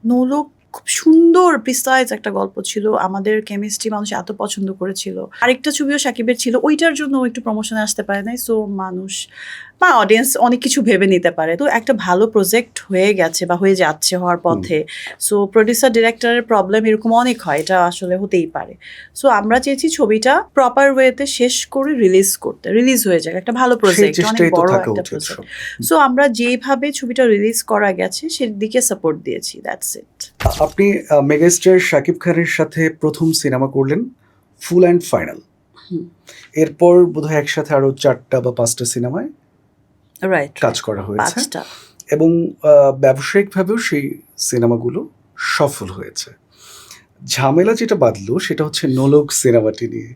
নোলক খুব সুন্দর প্রিসাইজ একটা গল্প ছিল। আমাদের কেমিস্ট্রি মানুষ এত পছন্দ করেছিল। আরেকটা ছবিও শাকিবের ছিল। ওইটার জন্য ও একটু প্রমোশনে আসতে পারে নাই। সো মানুষ বা অডিয়েন্স অনেক কিছু ভেবে নিতে পারে। তো একটা ভালো প্রজেক্ট হয়ে গেছে বা হয়ে যাচ্ছে, হওয়ার পথে। সো প্রোডিউসার ডিরেক্টরের প্রবলেম এরকম অনেক হয়। এটা আসলে হতেই পারে। সো আমরা চেয়েছি ছবিটা প্রপার ওয়েতে শেষ করে রিলিজ করতে। রিলিজ হয়ে যাক। একটা ভালো সেই প্রজেক্ট, অনেক চেষ্টাই তো বড় থাকা একটা উচিত প্রজেক্ট। সব। সো আমরা যেইভাবে ছবিটা রিলিজ করা গেছে সেদিকে সাপোর্ট দিয়েছি। দ্যাটস ইট। আপনি মেগাস্টার শাকিব খানের সাথে প্রথম সিনেমা করলেন ফুল অ্যান্ড ফাইনাল। হুম। এরপর বোধহয় একসাথে আরো 4টা বা 5টা সিনেমায় রাইট, কাজ করা হয়েছে 5টা। এবং ব্যবসায়িকভাবেও সেই সিনেমাগুলো সফল হয়েছে। ঝামেলা যেটা বাঁধলো সেটা হচ্ছে নোলক সিনেমাটি নিয়ে।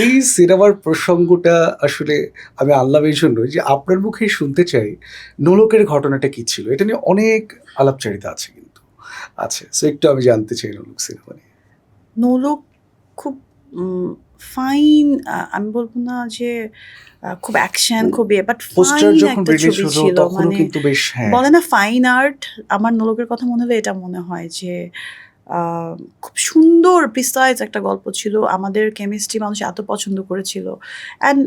এই সিনেমার প্রসঙ্গটা আসলে আমি আনলাম এই জন্য যে আপনার মুখেই শুনতে চাই নোলকের ঘটনাটা কি ছিল। এটা নিয়ে অনেক আলাপচারিতা আছে কিন্তু আছে। সো একটু আমি জানতে চাই নোলক সিনেমা নিয়ে। নোলক খুব ফাইন, আমি বলব না যে খুব অ্যাকশন, খুব বাট পোস্টার ফাইন যখন একটা রিলিজ ছবি হলো ছিল। তখনও মানে কিন্তু বেশ বলে না ফাইন আর্ট। আমার নোলকের কথা মনে হলে এটা মনে হয় যে খুব সুন্দর প্রিসাইজ একটা গল্প ছিল। আমাদের কেমিস্ট্রি মানুষ এত পছন্দ করেছিল। And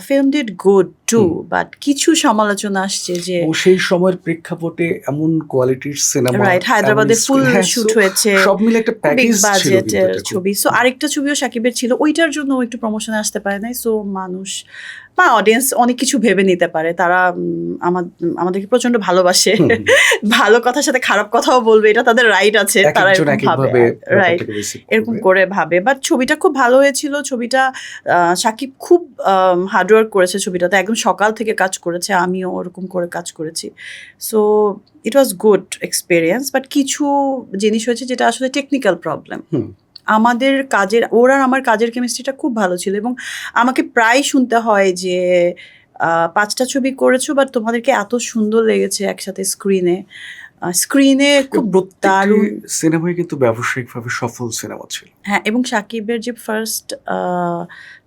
film did good too, but কিছু সমালোচনা আসছে যে ও সেই সময়ের প্রেক্ষাপটে এমন কোয়ালিটির সিনেমা, রাইট, হায়দ্রাবাদে ফুল শুট হয়েছে, সব মিলে একটা বিগ প্যাকেজ ছিল কিন্তু বাজেটের এটা খুব। ছবি। সো আরেকটা ছবিও শাকিবের ছিল। ওইটার জন্য ও একটু প্রমোশনে আসতে পারে নাই। সো মানুষ বা অডিয়েন্স অনেক কিছু ভেবে নিতে পারে। তারা আমাদেরকে প্রচন্ড ভালোবাসে। ভালো কথার সাথে খারাপ কথাও বলবে, এটা তাদের রাইট আছে। তারা একেকজন এরকম ভাবে, একইভাবে রাইট, ব্যাপারটাকে রিসিভ এরকম করবে। করে ভাবে। বাট ছবিটা খুব ভালো হয়েছিল। ছবিটা শাকিব খুব হার্ডওয়ার্ক করেছে ছবিটাতে। একদম সকাল থেকে কাজ করেছে। আমিও ওরকম করে কাজ করেছি। So it was good experience. But কিছু জিনিস হয়েছে যেটা আসলে টেকনিক্যাল প্রবলেম। আমাদের কাজের, ওর আর আমার কাজের কেমিস্ট্রিটা খুব ভালো ছিল এবং আমাকে প্রায় শুনতে হয় যে 5টা ছবি করেছো বাট তোমাদেরকে এত সুন্দর লেগেছে একসাথে স্ক্রিনে খুব প্রত্যেকটি দারুণ। সিনেমাই কিন্তু ব্যবসায়িকভাবে সফল সিনেমা ছিল। হ্যাঁ, এবং শাকিবের যে ফার্স্ট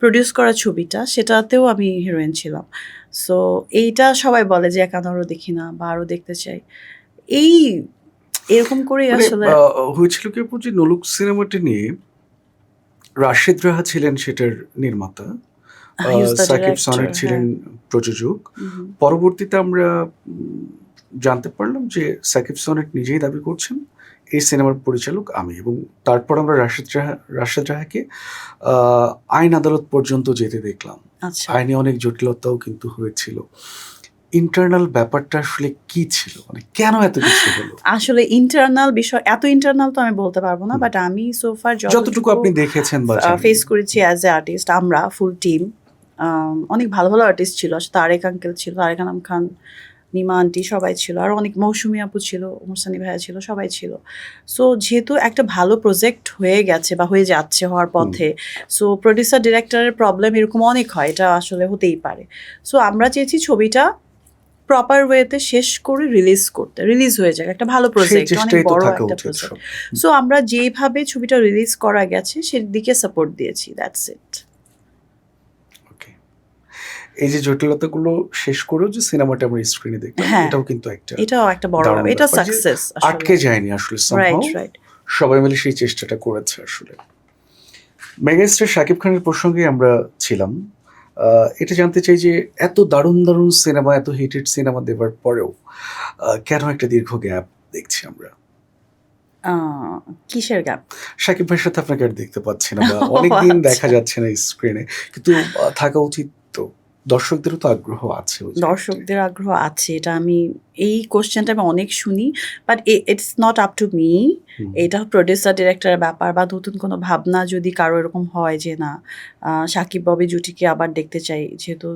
প্রডিউস করা ছবিটা, সেটাতেও আমি হিরোইন ছিলাম। সো এইটা সবাই বলে যে একা আরও দেখি না বা আরও দেখতে চাই। এই এরকম করেই মানে আসলে হয়েছিল কি আপু যে নোলক সিনেমাটি নিয়ে রাশেদ রাহা ছিলেন সেটার নির্মাতা, he was the Shakib director, Sonet ছিলেন হ্যাঁ। প্রযোজক। হুম। পরবর্তীতে আমরা জানতে পারলাম যে সাকিব সনেট নিজেই দাবি করছেন এই সিনেমার পরিচালক আমি, এবং তারপর আমরা রাশেদ রাহাকে আইন আদালত পর্যন্ত যেতে দেখলাম। আচ্ছা, আইনে অনেক জটিলতাও কিন্তু হয়েছিল। ইন্টারনাল ব্যাপারটা আসলে কি ছিল, মানে কেন এত কিছু হলো? আসলে ইন্টারনাল বিষয়, এত ইন্টারনাল তো আমি বলতে পারবো না। বাট আমি সোফার যতটুকু আপনি দেখেছেন বা ফেস করেছি অ্যাজ এ আর্টিস্ট, আমরা ফুল টিম অনেক ভালো ভালো আর্টিস্ট ছিল। তারেক আঙ্কেল ছিল, তারেক আনাম খান, নিমা আন্টি সবাই ছিল। আর অনেক মৌসুমী আপু ছিল, মোরসানি ভাইয়া ছিল, সবাই ছিল। সো যেহেতু একটা ভালো প্রজেক্ট হয়ে গেছে বা হয়ে যাচ্ছে, হওয়ার পথে। সো প্রোডিউসার ডিরেক্টরের প্রবলেম এরকম অনেক হয়। এটা আসলে হতেই পারে। সো আমরা চেয়েছি ছবিটা প্রপার ওয়েতে শেষ করে রিলিজ করতে। রিলিজ হয়ে যাক। একটা ভালো সেই প্রজেক্ট, অনেক চেষ্টাই তো বড় থাকা একটা উচিত প্রজেক্ট। সব। সো আমরা যেইভাবে ছবিটা রিলিজ করা গেছে সেদিকে সাপোর্ট দিয়েছি। That's it. ওকে। এই যে জটিলতাগুলো শেষ করেও যে সিনেমাটা আমরা স্ক্রিনে দেখলাম, হ্যাঁ, এটাও কিন্তু একটা এটাও একটা বড় দারুণ এটা ব্যাপার যে সাকসেস আটকে আসলে। যায়নি আসলে রাইট, somehow রাইট। সবাই মিলে সেই চেষ্টাটা করেছে আসলে। মেগাস্টার শাকিব খানের প্রসঙ্গে আমরা ছিলাম। এটা জানতে চাই যে এত দারুণ দারুণ সিনেমা, এত হিটেড সিনেমা দেবার পরেও কেন একটা দীর্ঘ গ্যাপ দেখছি আমরা? কিসের গান? শাকিব ভাইয়ের সাথে আপনাকে আর দেখতে পাচ্ছি না বা ও অনেকদিন দেখা আচ্ছা। যাচ্ছে না স্ক্রিনে। কিন্তু থাকা উচিত তো। দর্শকদেরও তো আগ্রহ আছে ওই জায়গাটায়। দর্শকদের আগ্রহ আছে, এটা আমি, এই কোশ্চেনটা আমি অনেক শুনি। But it's not up to me. এটা প্রোডিউসার ডিরেক্টরের ব্যাপার বা নতুন কোনো ভাবনা যদি কারো এরকম হয় যে না, শাকিব ববি জুটিকে আবার দেখতে চাই, যেহেতু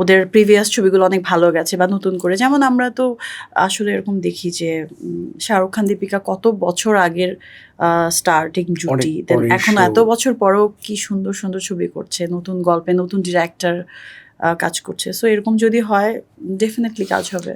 ওদের প্রিভিয়াস ছবিগুলো অনেক ভালো গেছে বা নতুন করে, যেমন আমরা তো আসলে এরকম দেখি যে শাহরুখ খান দীপিকা কত বছর আগের স্টার্টিং জুটি, দেন পরে এখন এসেও এত বছর পরেও কি সুন্দর সুন্দর ছবি করছে, নতুন গল্পে নতুন ডিরেক্টর কাজ করছে। সো এরকম যদি হয়, ডেফিনেটলি কাজ হবে।